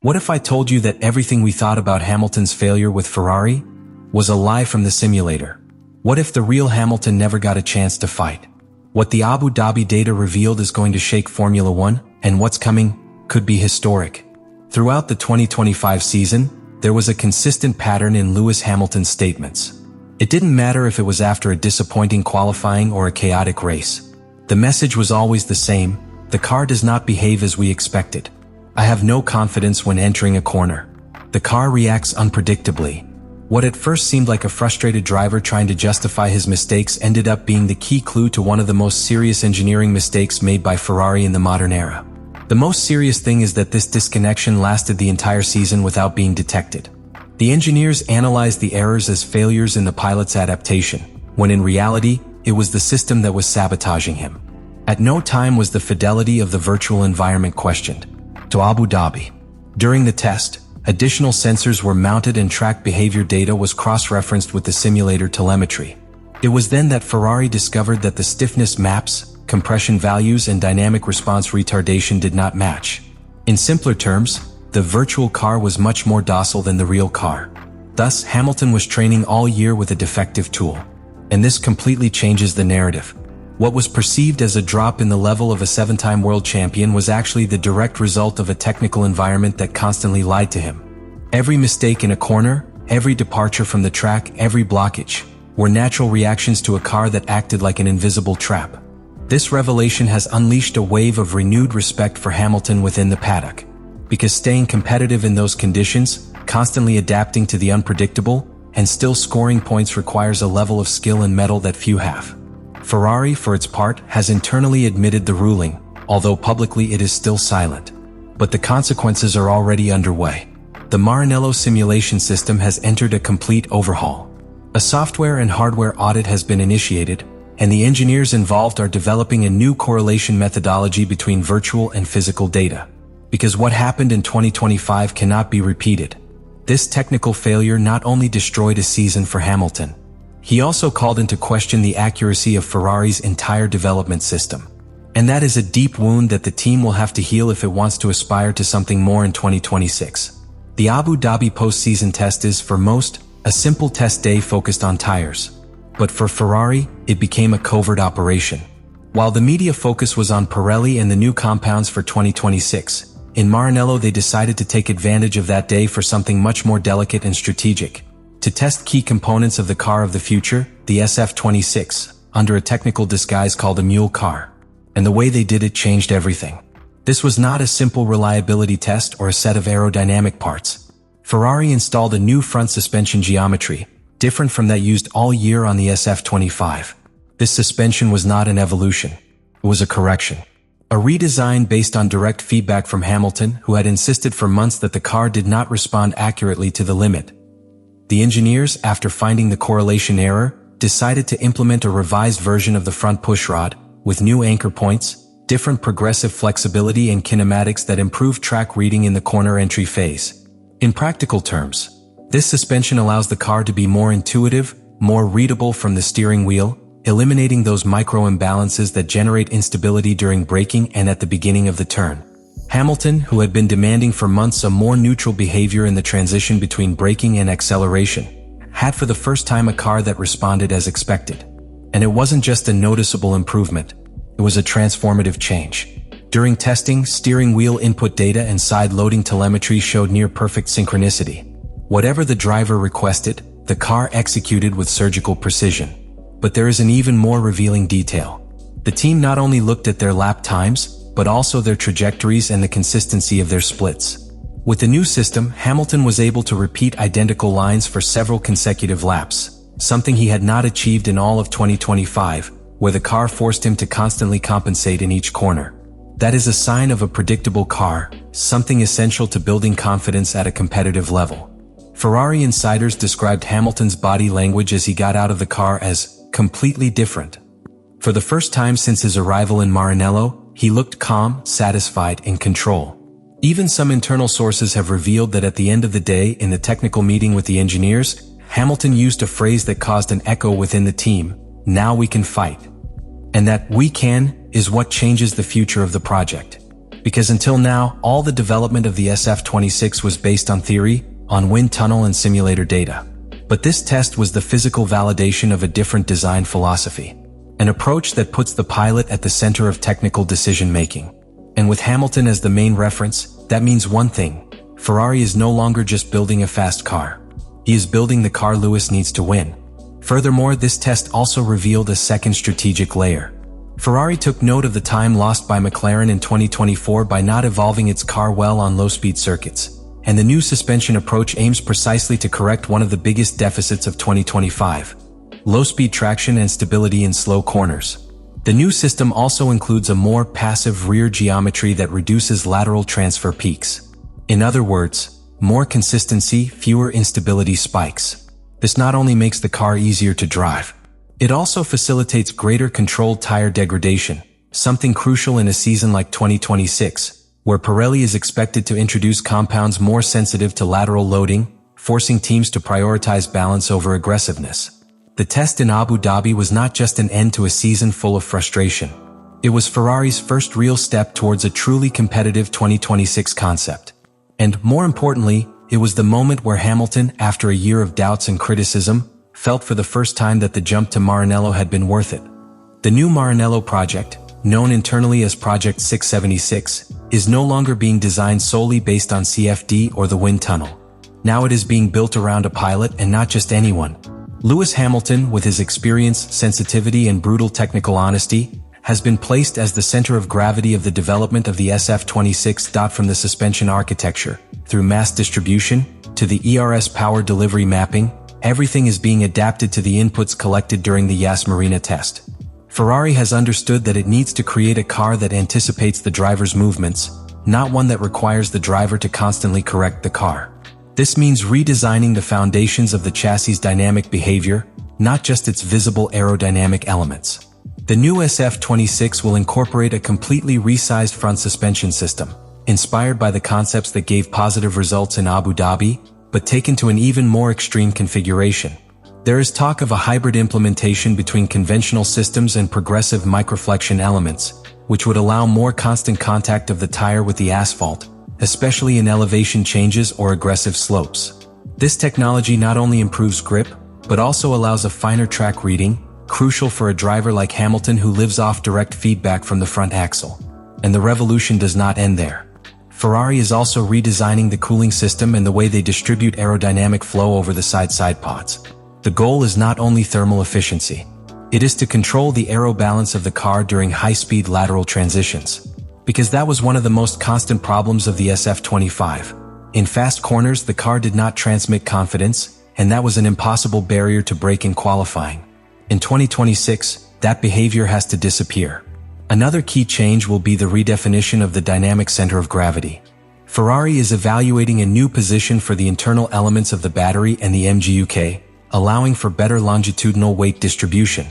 What if I told you that everything we thought about Hamilton's failure with Ferrari was a lie from the simulator? What if the real Hamilton never got a chance to fight? What the Abu Dhabi data revealed is going to shake Formula One, and what's coming could be historic. Throughout the 2025 season, there was a consistent pattern in Lewis Hamilton's statements. It didn't matter if it was after a disappointing qualifying or a chaotic race. The message was always the same: the car does not behave as we expected. I have no confidence when entering a corner. The car reacts unpredictably. What at first seemed like a frustrated driver trying to justify his mistakes ended up being the key clue to one of the most serious engineering mistakes made by Ferrari in the modern era. The most serious thing is that this disconnection lasted the entire season without being detected. The engineers analyzed the errors as failures in the pilot's adaptation, when in reality, it was the system that was sabotaging him. At no time was the fidelity of the virtual environment questioned. To Abu Dhabi. During the test, additional sensors were mounted and track behavior data was cross-referenced with the simulator telemetry. It was then that Ferrari discovered that the stiffness maps, compression values, and dynamic response retardation did not match. In simpler terms, the virtual car was much more docile than the real car. Thus, Hamilton was training all year with a defective tool. And this completely changes the narrative. What was perceived as a drop in the level of a 7-time world champion was actually the direct result of a technical environment that constantly lied to him. Every mistake in a corner, every departure from the track, every blockage, were natural reactions to a car that acted like an invisible trap. This revelation has unleashed a wave of renewed respect for Hamilton within the paddock. Because staying competitive in those conditions, constantly adapting to the unpredictable, and still scoring points requires a level of skill and mettle that few have. Ferrari, for its part, has internally admitted the ruling, although publicly it is still silent. But the consequences are already underway. The Maranello simulation system has entered a complete overhaul. A software and hardware audit has been initiated, and the engineers involved are developing a new correlation methodology between virtual and physical data. Because what happened in 2025 cannot be repeated. This technical failure not only destroyed a season for Hamilton, he also called into question the accuracy of Ferrari's entire development system. And that is a deep wound that the team will have to heal if it wants to aspire to something more in 2026. The Abu Dhabi postseason test is, for most, a simple test day focused on tires. But for Ferrari, it became a covert operation. While the media focus was on Pirelli and the new compounds for 2026, in Maranello they decided to take advantage of that day for something much more delicate and strategic. To test key components of the car of the future, the SF26, under a technical disguise called a mule car. And the way they did it changed everything. This was not a simple reliability test or a set of aerodynamic parts. Ferrari installed a new front suspension geometry, different from that used all year on the SF25. This suspension was not an evolution. It was a correction. A redesign based on direct feedback from Hamilton, who had insisted for months that the car did not respond accurately to the limit. The engineers, after finding the correlation error, decided to implement a revised version of the front pushrod, with new anchor points, different progressive flexibility and kinematics that improved track reading in the corner entry phase. In practical terms, this suspension allows the car to be more intuitive, more readable from the steering wheel, eliminating those micro imbalances that generate instability during braking and at the beginning of the turn. Hamilton, who had been demanding for months a more neutral behavior in the transition between braking and acceleration, had for the first time a car that responded as expected. And it wasn't just a noticeable improvement, it was a transformative change. During testing, steering wheel input data and side-loading telemetry showed near-perfect synchronicity. Whatever the driver requested, the car executed with surgical precision. But there is an even more revealing detail. The team not only looked at their lap times, but also their trajectories and the consistency of their splits. With the new system, Hamilton was able to repeat identical lines for several consecutive laps, something he had not achieved in all of 2025, where the car forced him to constantly compensate in each corner. That is a sign of a predictable car, something essential to building confidence at a competitive level. Ferrari insiders described Hamilton's body language as he got out of the car as completely different. For the first time since his arrival in Maranello, he looked calm, satisfied, in control. Even some internal sources have revealed that at the end of the day, in the technical meeting with the engineers, Hamilton used a phrase that caused an echo within the team: "Now we can fight." And that "we can" is what changes the future of the project. Because until now, all the development of the SF26 was based on theory, on wind tunnel and simulator data. But this test was the physical validation of a different design philosophy. An approach that puts the pilot at the center of technical decision-making. And with Hamilton as the main reference, that means one thing: Ferrari is no longer just building a fast car. He is building the car Lewis needs to win. Furthermore, this test also revealed a second strategic layer. Ferrari took note of the time lost by McLaren in 2024 by not evolving its car well on low-speed circuits. And the new suspension approach aims precisely to correct one of the biggest deficits of 2025: low-speed traction and stability in slow corners. The new system also includes a more passive rear geometry that reduces lateral transfer peaks. In other words, more consistency, fewer instability spikes. This not only makes the car easier to drive, it also facilitates greater controlled tire degradation, something crucial in a season like 2026, where Pirelli is expected to introduce compounds more sensitive to lateral loading, forcing teams to prioritize balance over aggressiveness. The test in Abu Dhabi was not just an end to a season full of frustration. It was Ferrari's first real step towards a truly competitive 2026 concept. And more importantly, it was the moment where Hamilton, after a year of doubts and criticism, felt for the first time that the jump to Maranello had been worth it. The new Maranello project, known internally as Project 676, is no longer being designed solely based on CFD or the wind tunnel. Now it is being built around a pilot, and not just anyone. Lewis Hamilton, with his experience, sensitivity and brutal technical honesty, has been placed as the center of gravity of the development of the SF26. From the suspension architecture, through mass distribution, to the ERS power delivery mapping, everything is being adapted to the inputs collected during the Yas Marina test. Ferrari has understood that it needs to create a car that anticipates the driver's movements, not one that requires the driver to constantly correct the car. This means redesigning the foundations of the chassis' dynamic behavior, not just its visible aerodynamic elements. The new SF26 will incorporate a completely resized front suspension system, inspired by the concepts that gave positive results in Abu Dhabi, but taken to an even more extreme configuration. There is talk of a hybrid implementation between conventional systems and progressive microflexion elements, which would allow more constant contact of the tire with the asphalt, especially in elevation changes or aggressive slopes. This technology not only improves grip, but also allows a finer track reading, crucial for a driver like Hamilton who lives off direct feedback from the front axle. And the revolution does not end there. Ferrari is also redesigning the cooling system and the way they distribute aerodynamic flow over the side pods. The goal is not only thermal efficiency. It is to control the aero balance of the car during high-speed lateral transitions. Because that was one of the most constant problems of the SF25. In fast corners, the car did not transmit confidence, and that was an impossible barrier to break in qualifying. In 2026, that behavior has to disappear. Another key change will be the redefinition of the dynamic center of gravity. Ferrari is evaluating a new position for the internal elements of the battery and the MGUK, allowing for better longitudinal weight distribution.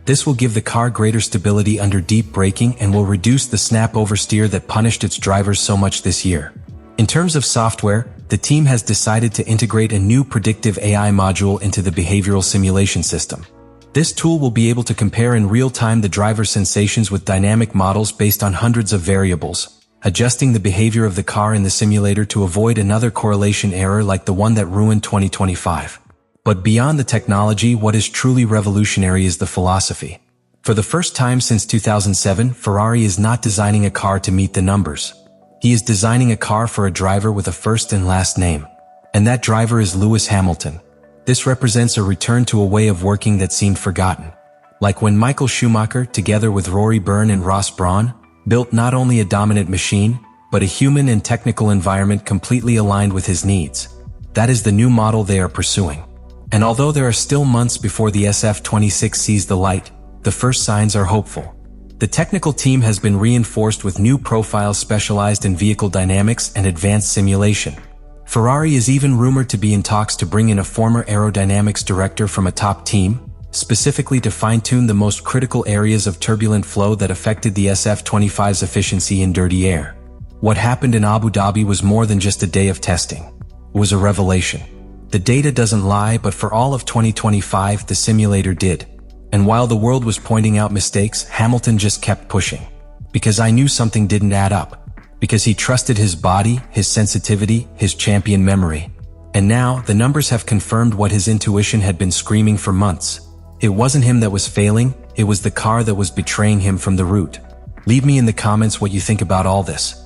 This will give the car greater stability under deep braking and will reduce the snap oversteer that punished its drivers so much this year. In terms of software, the team has decided to integrate a new predictive AI module into the behavioral simulation system. This tool will be able to compare in real time the driver's sensations with dynamic models based on hundreds of variables, adjusting the behavior of the car in the simulator to avoid another correlation error like the one that ruined 2025. But beyond the technology, what is truly revolutionary is the philosophy. For the first time since 2007, Ferrari is not designing a car to meet the numbers. He is designing a car for a driver with a first and last name. And that driver is Lewis Hamilton. This represents a return to a way of working that seemed forgotten. Like when Michael Schumacher, together with Rory Byrne and Ross Brawn, built not only a dominant machine, but a human and technical environment completely aligned with his needs. That is the new model they are pursuing. And although there are still months before the SF26 sees the light, the first signs are hopeful. The technical team has been reinforced with new profiles specialized in vehicle dynamics and advanced simulation. Ferrari is even rumored to be in talks to bring in a former aerodynamics director from a top team, specifically to fine-tune the most critical areas of turbulent flow that affected the SF25's efficiency in dirty air. What happened in Abu Dhabi was more than just a day of testing. It was a revelation. The data doesn't lie, but for all of 2025, the simulator did. And while the world was pointing out mistakes, Hamilton just kept pushing. Because I knew something didn't add up. because he trusted his body, his sensitivity, his champion memory. And now, the numbers have confirmed what his intuition had been screaming for months. It wasn't him that was failing, it was the car that was betraying him from the root. Leave me in the comments what you think about all this.